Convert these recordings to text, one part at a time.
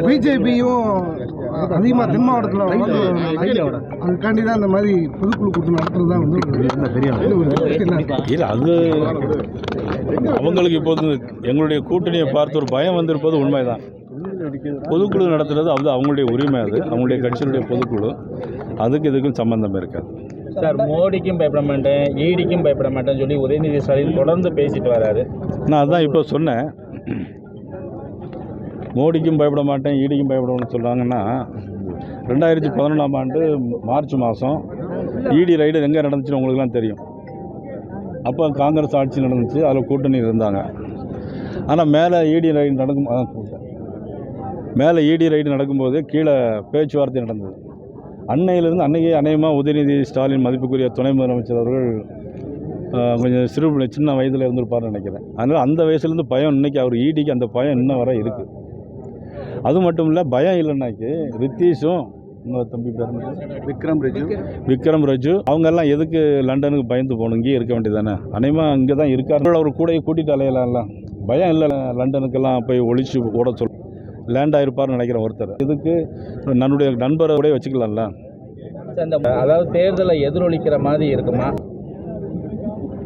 பிஜேபியும் அதிகமாக தென் மாவட்டத்தில் அதுக்காண்டி தான் இந்த மாதிரி பொதுக்குழு கூட்டம் நடத்துறது தான் வந்து இல்லை. அது அவங்களுக்கு இப்போது எங்களுடைய கூட்டணியை பார்த்து ஒரு பயம் வந்திருப்பது உண்மைதான். பொதுக்குழு நடத்துறது அது அவங்களுடைய உரிமை, அது அவங்களுடைய கட்சியினுடைய பொதுக்குழு. அதுக்கு இதுக்கும் சம்பந்தம் இருக்காது சார். மோடிக்கும் பயப்பட மாட்டேன், ஈடிக்கும் பயப்பட மாட்டேன்னு சொல்லி உதயநிதி ஸ்டாலின் தொடர்ந்து பேசிட்டு வராரு. நான் அதான் இப்போ சொன்னேன், மோடிக்கும் பயப்பட மாட்டேன் ஈடிக்கும் பயப்படணும்னு சொல்கிறாங்கன்னா 2011ஆம் ஆண்டு மார்ச் மாதம் ஈடி ரைடு எங்கே நடந்துச்சுன்னு உங்களுக்குலாம் தெரியும். அப்போ காங்கிரஸ் ஆட்சி நடந்துச்சு, அதில் கூட்டணி இருந்தாங்க. ஆனால் மேலே ஈடி ரைடு நடக்கும்போது கீழே பேச்சுவார்த்தை நடந்தது. அன்னையிலிருந்து அன்றைக்கே அநேகமாக உதயநிதி ஸ்டாலின் மதிப்புக்குரிய துணை முதலமைச்சர் அவர்கள் கொஞ்சம் சின்ன வயதில் இருந்திருப்பார்னு நினைக்கிறேன். அதனால் அந்த வயசுலேருந்து பயம் இன்றைக்கி அவர் ஈடிக்கு அந்த பயம் இன்னும் வர இருக்குது. அது மட்டும் இல்லை, பயம் இல்லைன்னாக்கி ரித்தீஷும் இன்னொரு தம்பி பேர் விக்ரம் ரஜு அவங்கெல்லாம் எதுக்கு லண்டனுக்கு பயந்து போகணும், இங்கேயே இருக்க வேண்டியதானே. அநேகமாக இங்கே தான் இருக்காரு. அவர் கூட கூட்டிகிட்டு அலையலாம்ல. பயம் இல்லை, லண்டனுக்கெல்லாம் போய் ஒழிச்சு ஓட சொல் லேண்ட் ஆகிருப்பார்னு நினைக்கிறேன் ஒருத்தர். இதுக்கு என்னுடைய நண்பரை கூட வச்சுக்கலாம்ல. அதாவது தேர்தலை எதிரொலிக்கிற மாதிரி இருக்குமா?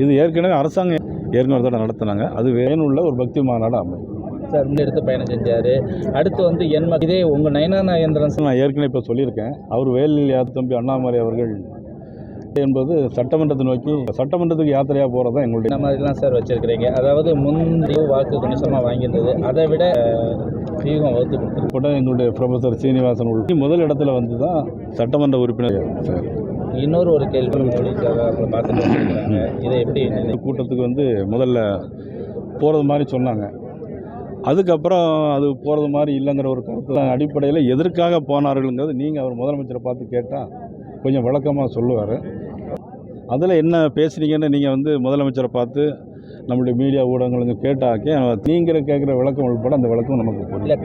இது ஏற்கனவே அரசாங்கம் ஏற்கனவே நடத்தினாங்க. அது வேணுள்ள ஒரு பக்தி மாநாடு அமையும் சார். முன்னெடுத்து பயணம் செஞ்சார். அடுத்து வந்து இதே உங்கள் நயனா நாகேந்திரன் நான் ஏற்கனவே இப்போ சொல்லியிருக்கேன். அவர் வேலில் தம்பி அண்ணாமலை அவர்கள் என்பது சட்டமன்றத்தை நோக்கி சட்டமன்றத்துக்கு யாத்திரையாக போகிறது தான் எங்களுடைய. இந்த மாதிரிலாம் சார் வச்சுருக்கிறீங்க. அதாவது முந்தைய வாக்கு கணிசமாக வாங்கியிருந்தது, அதை விட வியூகம் வகுத்து கொடுத்துருக்கூட எங்களுடைய ப்ரொஃபஸர் சீனிவாசன் முதல் இடத்துல வந்து தான் சட்டமன்ற உறுப்பினர் சார். இன்னொரு ஒரு கேள்வி பார்த்துட்டு வச்சுருக்காங்க, இதை எப்படி கூட்டத்துக்கு வந்து முதல்ல போகிறது மாதிரி சொன்னாங்க. அதுக்கப்புறம் அது போகிறது மாதிரி இல்லைங்கிற ஒரு கருத்து அடிப்படையில் எதற்காக போனார்கள்ங்கிறது நீங்கள் அவர் முதலமைச்சரை பார்த்து கேட்டால் கொஞ்சம் விளக்கமாக சொல்லுவார். அதில் என்ன பேசுனீங்கன்னு நீங்கள் வந்து முதலமைச்சரை பார்த்து நம்மளுடைய மீடியா ஊடகங்களுக்கு கேட்டாக்கே நீங்கள் கேட்குற விளக்கம் உள்பட அந்த விளக்கம் நமக்கு புரியல.